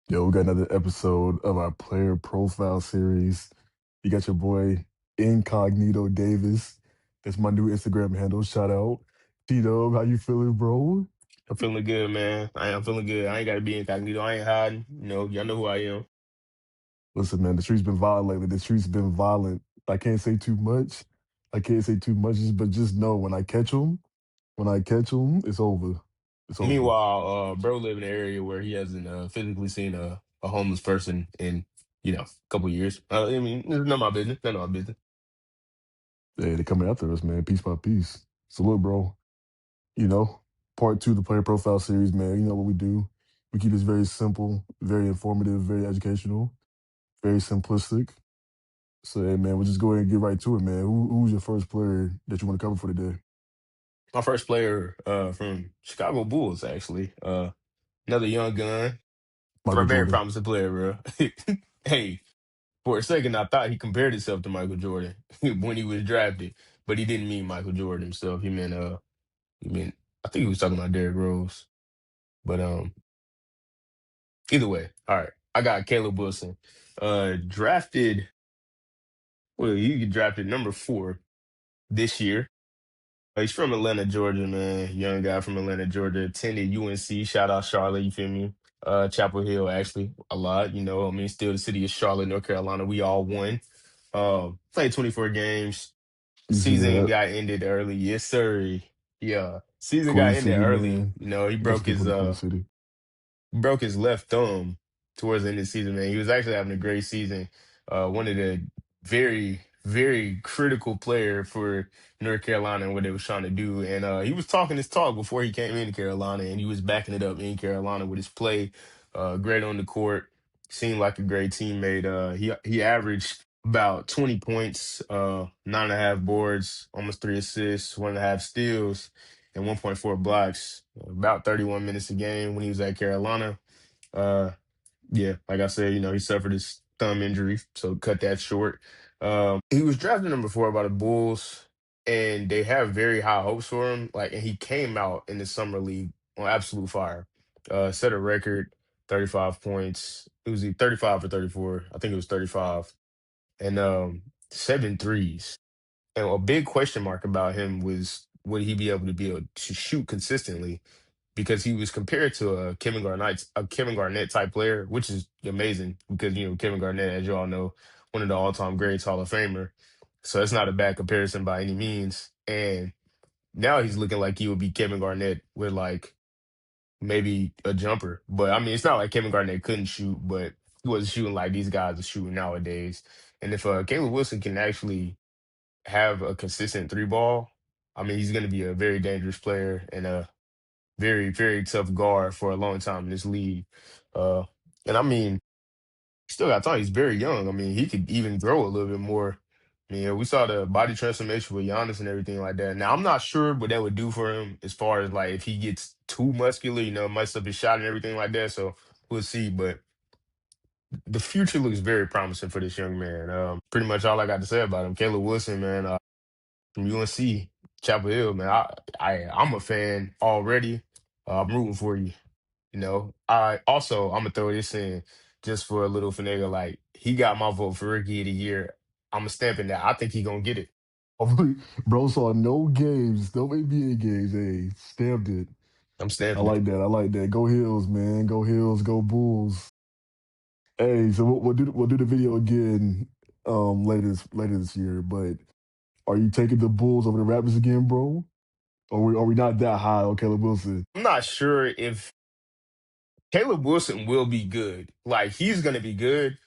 Yo, we got another episode of our player profile series. You got your boy Incognito Davis. That's my new Instagram handle. Shout out. T-Dog, how you feeling, bro? I'm feeling good, man. I am feeling good. I ain't got to be incognito. I ain't hiding. Y'all know who I am. Listen, man, the street's been violent lately. The street's been violent. I can't say too much. I can't say too much, but just know when I catch them, it's over. It's over. Meanwhile, bro live in an area where he hasn't physically seen a homeless person in, a couple years. I mean, it's none of my business. None of my business. Hey, they're coming after us, man, piece by piece. So look, bro, you know, part two of the player profile series, man. You know what we do. We keep this very simple, very informative, very educational, very simplistic. So, hey, man, we'll just go ahead and get right to it, man. Who's your first player that you want to cover for today? My first player from Chicago Bulls, actually. Another young gun. For Michael a very Jordan. promising player, bro. Hey, for a second, I thought he compared himself to Michael Jordan when he was drafted, but he didn't mean Michael Jordan himself. He meant, I think he was talking about Derrick Rose. But either way, all right. I got Caleb Wilson. Drafted, well, he get drafted number 4 this year. He's from Atlanta, Georgia, man. Young guy from Atlanta, Georgia. Attended UNC. Shout out Charlotte, you feel me? Chapel Hill, actually, a lot. I mean, still the city of Charlotte, North Carolina. We all won. Played 24 games. You see Season that? got ended early. Yes, sir. Yeah. Season got Queen ended City, early. man. He That's broke good for his the Queen City. left thumb towards the end of the season, man. He was actually having a great season. One of the very, very critical player for North Carolina and what they was trying to do. And he was talking his talk before he came into Carolina, and he was backing it up in Carolina with his play. Great on the court. Seemed like a great teammate. He averaged about 20 points, 9.5 boards, almost 3 assists, 1.5 steals, and 1.4 blocks. About 31 minutes a game when he was at Carolina. Uh, yeah, like I said, he suffered his thumb injury, so cut that short. He was drafted number 4 by the Bulls, and they have very high hopes for him. And he came out in the summer league on absolute fire. Set a record, 35 points. It was either 35 or 34. I think it was 35, and 7 threes. And a big question mark about him was would he be able to shoot consistently, because he was compared to a Kevin Garnett type player, which is amazing because Kevin Garnett, as you all know, one of the all-time greats, Hall of Famer. So it's not a bad comparison by any means. And now he's looking like he would be Kevin Garnett with like maybe a jumper. But I mean, it's not like Kevin Garnett couldn't shoot, but he wasn't shooting like these guys are shooting nowadays. And if Caleb Wilson can actually have a consistent three ball, I mean, he's going to be a very dangerous player and a very, very tough guard for a long time in this league. Uh, and I mean, still got time. He's very young. I mean, he could even grow a little bit more. I mean, we saw the body transformation with Giannis and everything like that. Now, I'm not sure what that would do for him as far as like if he gets too muscular, mess up his shot and everything like that. So we'll see. But the future looks very promising for this young man. Pretty much all I got to say about him. Caleb Wilson, man, from UNC, Chapel Hill, man. I'm a fan already. I'm rooting for you. I'm gonna throw this in just for a little finagle. Like he got my vote for rookie of the year. I'm a stamping that. I think he gonna get it. Bro saw no games, no NBA games. Hey, stamped it. I'm I stamping it. like that. I like that. Go Hills, man. Go Hills. Go Bulls. Hey, so we'll do the video again later this year. But are you taking the Bulls over the Raptors again, bro? Or are we not that high on Caleb Wilson? I'm not sure if Caleb Wilson will be good. Like he's gonna be good,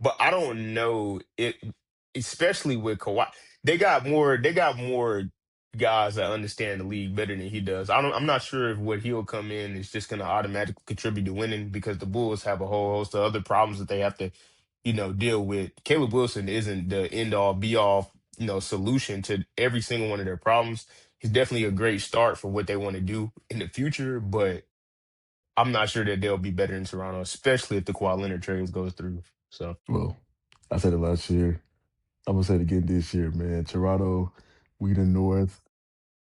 but I don't know it. Especially with Kawhi, they got more guys that understand the league better than he does. I'm not sure if what he'll come in is just gonna automatically contribute to winning because the Bulls have a whole host of other problems that they have to, deal with. Caleb Wilson isn't the end all be all, solution to every single one of their problems. He's definitely a great start for what they want to do in the future, but I'm not sure that they'll be better in Toronto, especially if the Kawhi Leonard trade goes through. So Well, I said it last year. I'm gonna say it again this year, man. Toronto, we the North.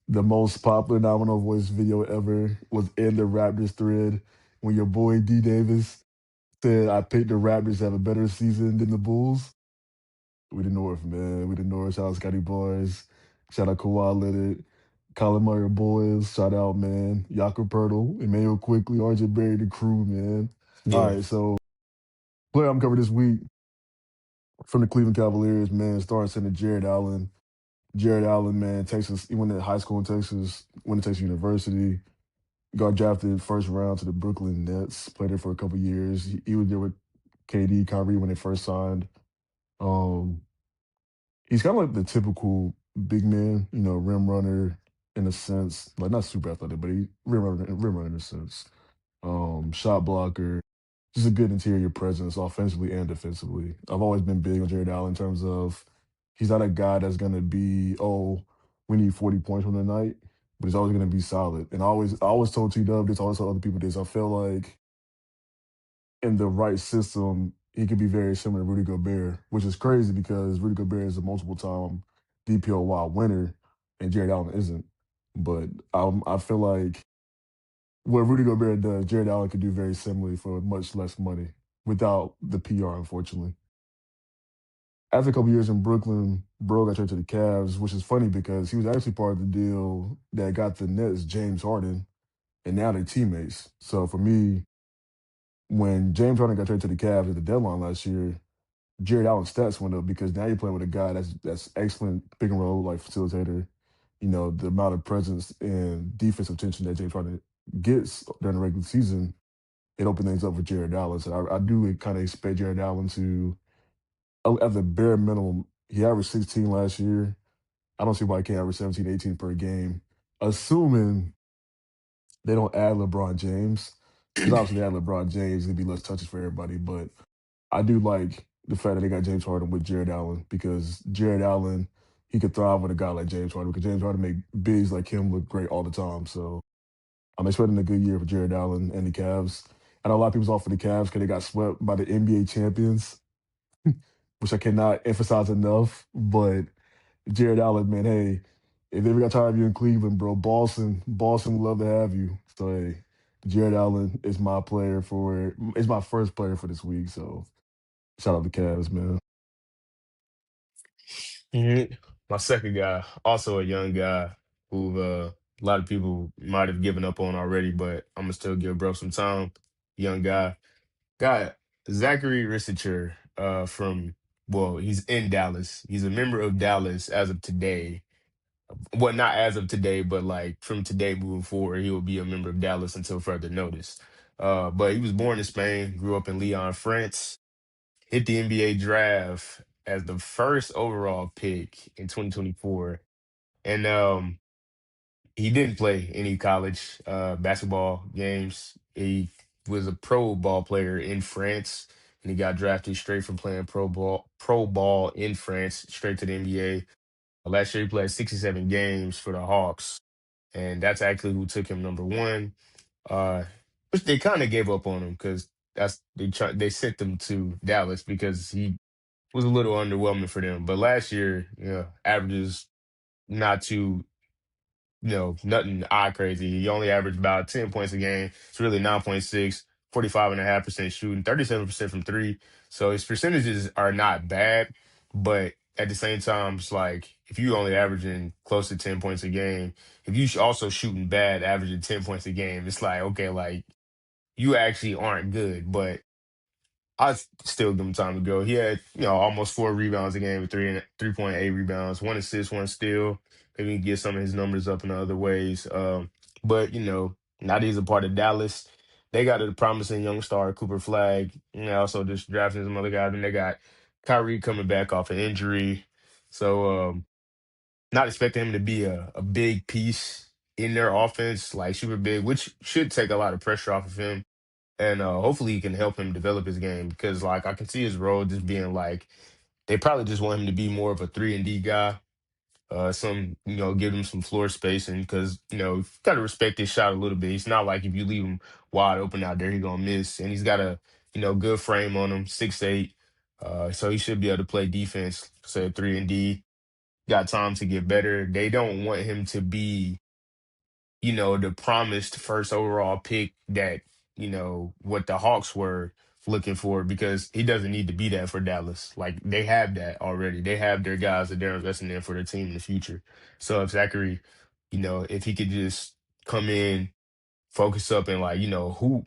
The most popular nominal voice video ever was in the Raptors thread when your boy D Davis said I picked the Raptors to have a better season than the Bulls. We the North, man. We the North. Shout out Scotty Boys. Shout out Kawhi Leonard. Colin Murray boys. Shout out, man. Jakob Pertl, Emmanuel Quickly, RJ Berry, the crew, man. All Yeah, right, so player I'm covering this week from the Cleveland Cavaliers, man, starting center Jarett Allen. Jarett Allen, man, Texas. He went to high school in Texas, went to Texas University, got drafted first round to the Brooklyn Nets, played there for a couple years. He was there with KD, Kyrie when they first signed. Um, he's kind of like the typical big man, rim runner in a sense, like not super athletic, but he rim runner in a sense. Shot blocker, just a good interior presence, offensively and defensively. I've always been big on Jared Allen in terms of he's not a guy that's gonna be, oh, we need 40 points from the night, but he's always gonna be solid. And I always told T Dub this, I always told other people this. I feel like in the right system, he could be very similar to Rudy Gobert, which is crazy because Rudy Gobert is a multiple time DPOY winner and Jared Allen isn't. But I feel like what Rudy Gobert does, Jared Allen could do very similarly for much less money without the PR, unfortunately. After a couple years in Brooklyn, Bro got traded to the Cavs, which is funny because he was actually part of the deal that got the Nets James Harden, and now they're teammates. So for me, when James Harden got traded to the Cavs at the deadline last year, Jared Allen's stats went up because now you're playing with a guy that's excellent pick and roll like facilitator. The amount of presence and defensive tension that James Harden gets during the regular season, it opened things up for Jared Allen. So I do kind of expect Jared Allen to, at the bare minimum, he averaged 16 last year. I don't see why he can't average 17, 18 per game, assuming they don't add LeBron James. Because obviously they add LeBron James, it'd be less touches for everybody. But I do like the fact that they got James Harden with Jared Allen because Jared Allen, he could thrive with a guy like James Harden because James Harden make bigs like him look great all the time. So I'm expecting a good year for Jared Allen and the Cavs. I know a lot of people's off for the Cavs because they got swept by the NBA champions, which I cannot emphasize enough. But Jared Allen, man, hey, if they ever got tired of you in Cleveland, bro, Boston would love to have you. So hey, Jared Allen is my first player for this week. So shout out the Cavs, man. Mhm. My second guy, also a young guy who a lot of people might have given up on already, but I'm gonna still give bro some time. Young guy, got Zachary Risacher from well, he's in Dallas. He's a member of Dallas as of today. Well, not as of today, but like from today moving forward, he will be a member of Dallas until further notice. But he was born in Spain, grew up in Lyon, France, hit the NBA draft as the first overall pick in 2024. And he didn't play any college basketball games. He was a pro ball player in France, and he got drafted straight from playing pro ball in France, straight to the NBA. Last year, he played 67 games for the Hawks, and that's actually who took him number one. Uh, which they kind of gave up on him because they sent him to Dallas because he was a little underwhelming for them. But last year, averages not too, nothing eye crazy. He only averaged about 10 points a game. It's really 9.6, 45.5% shooting, 37% from three. So his percentages are not bad, but at the same time, it's like if you only averaging close to 10 points a game, if you also shooting bad, averaging 10 points a game, it's like, okay, like you actually aren't good. But I still give him time to go. He had, almost 4 rebounds a game with 3.8 rebounds, 1 assist, 1 steal. Maybe he can get some of his numbers up in the other ways. But now that he's a part of Dallas, they got a promising young star, Cooper Flag. Also just drafting some other guys. And they got Kyrie coming back off an injury. So not expecting him to be a big piece in their offense, like super big, which should take a lot of pressure off of him and hopefully he can help him develop his game because like I can see his role just being like they probably just want him to be more of a 3 and D guy. Some give him some floor spacing because you got to respect his shot a little bit. It's not like if you leave him wide open out there, he gonna miss. And he's got a good frame on him, 6'8". So he should be able to play defense. Say 3 and D. Got time to get better. They don't want him to be the promised first overall pick that what the Hawks were looking for because he doesn't need to be that for Dallas. Like they have that already. They have their guys that they're investing in for their team in the future. So if Zachary, if he could just come in, focus up and like, hoop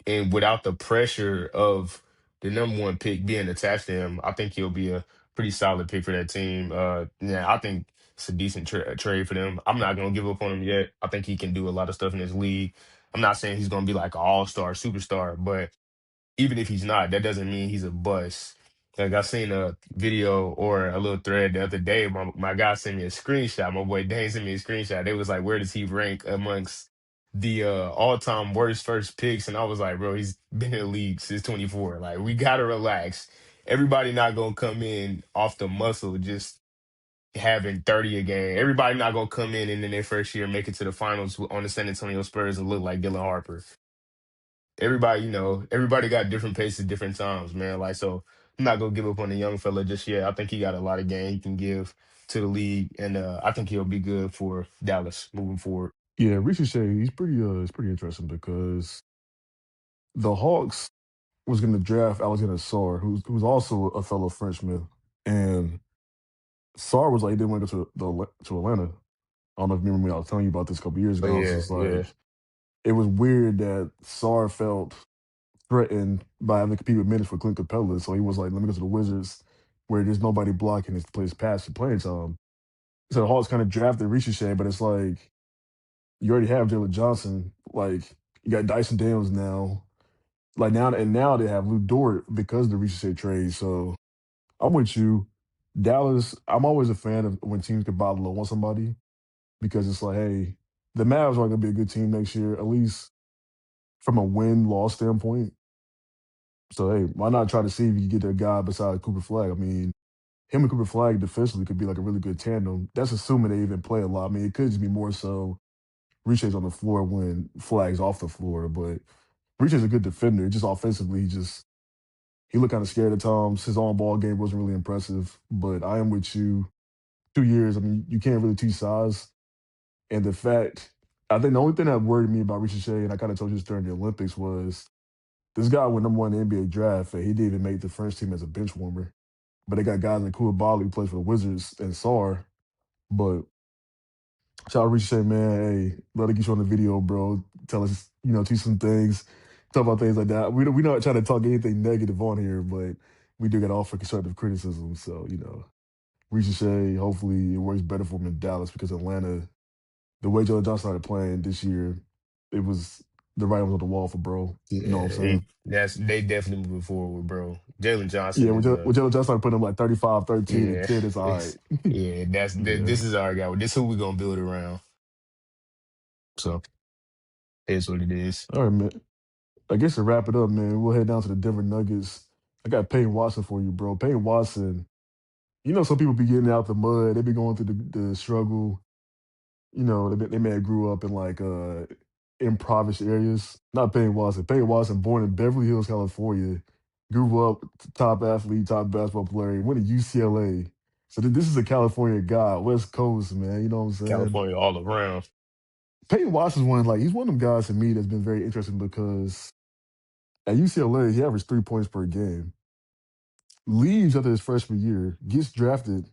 and without the pressure of the number one pick being attached to him, I think he'll be a pretty solid pick for that team. Yeah, I think it's a decent trade for them. I'm not gonna give up on him yet. I think he can do a lot of stuff in this league. I'm not saying he's gonna be like an all-star superstar, but even if he's not, that doesn't mean he's a bust. Like I seen a video or a little thread the other day. My guy sent me a screenshot. My boy Dane sent me a screenshot. It was like, where does he rank amongst the all-time worst first picks? And I was like, bro, he's been in the league since 24. Like, we gotta relax. Everybody not gonna come in off the muscle just having 30 a game. Everybody not gonna come in their first year make it to the finals on the San Antonio Spurs and look like Dylan Harper. Everybody got different paces, different times, man. Like, so I'm not gonna give up on the young fella just yet. I think he got a lot of game he can give to the league, and I think he'll be good for Dallas moving forward. Yeah, Risacher, he's pretty interesting because the Hawks was going to draft Alexander Sarr, who's also a fellow Frenchman, and Sarr was like he didn't want to go to Atlanta. I don't know if you remember me. I was telling you about this a couple years But ago. It's yeah, just yeah, like it was weird that Sarr felt threatened by having to compete with minutes for Clint Capella, so he was like, "Let me go to the Wizards, where there's nobody blocking his place past the playing time." So the Hawks kind of drafted Risacher, but it's like you already have Jalen Johnson. Like you got Dyson Daniels now. Like now they have Lou Dort because of the Risacher trade. So I'm with you. Dallas, I'm always a fan of when teams can buy low on somebody because it's like, hey, the Mavs are going to be a good team next year, at least from a win-loss standpoint. So, hey, why not try to see if you can get a guy beside Cooper Flag? I mean, him and Cooper Flag defensively could be like a really good tandem. That's assuming they even play a lot. I mean, it could just be more so Richard's on the floor when Flag's off the floor, but Richard's a good defender. Just offensively, he looked kind of scared at times. His on-ball game wasn't really impressive, but I am with you. 2 years, I mean, you can't really teach size. And the fact, I think the only thing that worried me about Risacher, and I kind of told you this during the Olympics, was this guy went number one in the NBA draft, and he didn't even make the French team as a bench warmer. But they got guys like Koulibaly who plays for the Wizards and Sarr. But shout out Risacher, man. Hey, let it get you on the video, bro. Tell us, teach some things, talk about things like that. We not trying to talk anything negative on here, but we do get offer constructive criticism. So, Risacher, hopefully it works better for him in Dallas because Atlanta, the way Joe Johnson started playing this year, it was the writing was on the wall for bro. You know what I'm yeah. saying? They definitely moving forward, bro. Jalen Yeah, Johnson is When Joe Johnson started putting him like 35, 13, and yeah, 10, it's all right. it's yeah. Yeah. This is our guy. This who we gonna build around. So it's what it is. All right, man. I guess to wrap it up, man, we'll head down to the Denver Nuggets. I got Peyton Watson for you, bro. Peyton Watson, some people be getting out the mud. They be going through the struggle. They may have grew up in like impoverished areas. Not Peyton Watson. Peyton Watson, born in Beverly Hills, California, grew up top athlete, top basketball player, went to UCLA. So this is a California guy, West Coast, man. You know what I'm saying? California all around. Peyton Watson's he's one of them guys to me that's been very interesting because at UCLA, he averaged 3 points per game. Leaves after his freshman year, gets drafted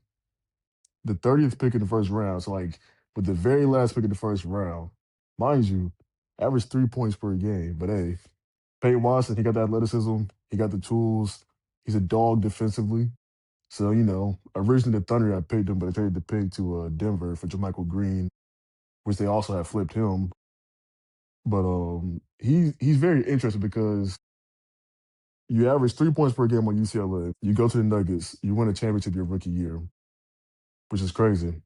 the 30th pick in the first round. So with the very last pick in the first round, mind you, averaged 3 points per game. But hey, Peyton Watson, he got the athleticism, he got the tools, he's a dog defensively. So, originally the Thunder had picked him, but they traded the pick to Denver for JaMychal Green, which they also had flipped him. But he's very interesting because you average 3 points per game on UCLA. You go to the Nuggets, you win a championship your rookie year, which is crazy.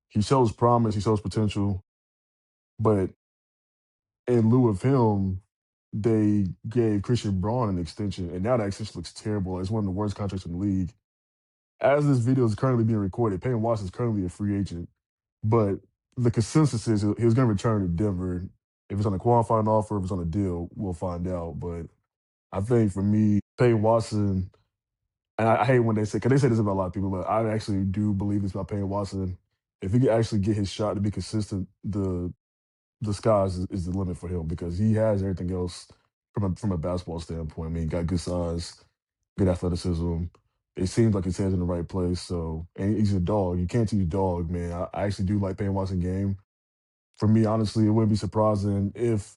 He shows promise, he shows potential, but in lieu of him, they gave Christian Braun an extension, and now that extension looks terrible. It's one of the worst contracts in the league. As this video is currently being recorded, Peyton Watson is currently a free agent, but the consensus is he was going to return to Denver. If it's on a qualifying offer, if it's on a deal, we'll find out. But I think for me, Peyton Watson, and I hate when they say, because they say this about a lot of people, but I actually do believe this about Peyton Watson. If he could actually get his shot to be consistent, the skies is the limit for him because he has everything else from a basketball standpoint. I mean, he got good size, good athleticism. It seems like his head's in the right place. So, and he's a dog. You can't teach a dog, man. I actually do like Peyton Watson game. For me, honestly, it wouldn't be surprising if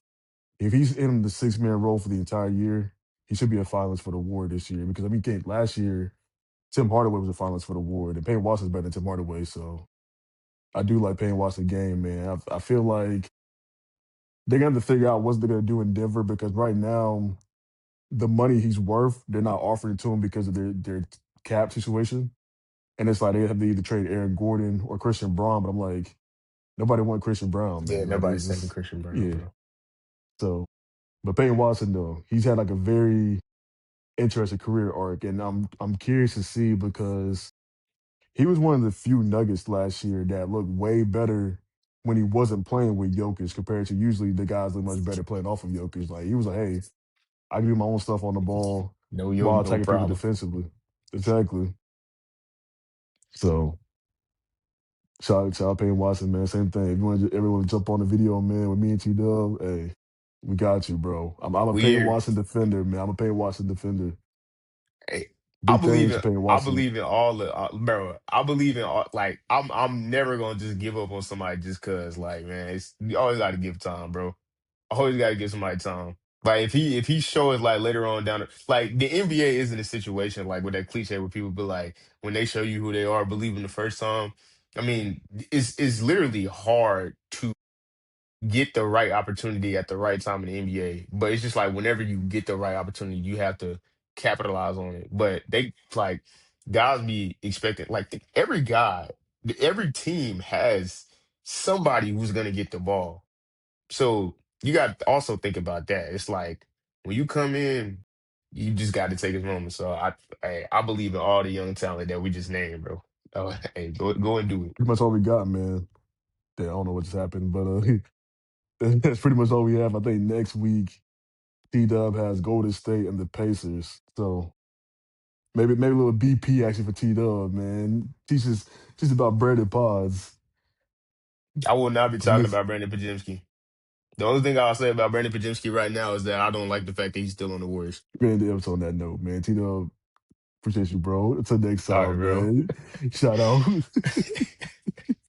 he's in the 6 man role for the entire year. He should be a finalist for the award this year because I mean, last year Tim Hardaway was a finalist for the award, and Peyton Watson's better than Tim Hardaway. So I do like Peyton Watson game, man. I feel like they're gonna have to figure out what they're gonna do in Denver because right now the money he's worth, they're not offering it to him because of their cap situation. And it's like they have to either trade Aaron Gordon or Christian Braun. But I'm like, nobody want Christian Brown, Yeah, man. Like nobody's it's taking just Christian Brown, yeah. bro. So but Peyton Watson though, he's had like a very interesting career arc. And I'm curious to see because he was one of the few Nuggets last year that looked way better when he wasn't playing with Jokic compared to usually the guys look much better playing off of Jokic. Like he was like, hey, I can do my own stuff on the ball No while yoke, no attacking people problem. defensively. Exactly. So shout out Payne Watson, man. Same thing. If you want to, everyone to jump on the video, man, with me and T Dub, hey, we got you, bro. I'm a Payne Weird. Watson defender, man. I'm a Payne Watson defender. Hey, I Big believe things for in Payne I Watson. believe in all the bro. I believe in all like I'm never gonna just give up on somebody just cause like man, it's you always gotta give time, bro. Always gotta give somebody time. Like if he shows like later on down like the NBA isn't a situation like with that cliche where people be like when they show you who they are, believe them the first time. I mean, it's literally hard to get the right opportunity at the right time in the NBA. But it's just like whenever you get the right opportunity, you have to capitalize on it. But they like guys be expecting like every guy, every team has somebody who's gonna get the ball. So you got to also think about that. It's like when you come in, you just got to take his moment. So I believe in all the young talent that we just named, bro. Oh, hey, go and do it. Pretty much all we got, man. Yeah, I don't know what just happened, but that's pretty much all we have. I think next week T Dub has Golden State and the Pacers. So maybe a little BP actually for T Dub, man. Teaches about Brandon Pods. I will not be Some talking good about Brandon Pajemski. The only thing I'll say about Brandon Pajemski right now is that I don't like the fact that he's still on the Warriors. man the episode on that note, man. T Dub, appreciate you, bro. Until next All right, time, bro. man. Shout out.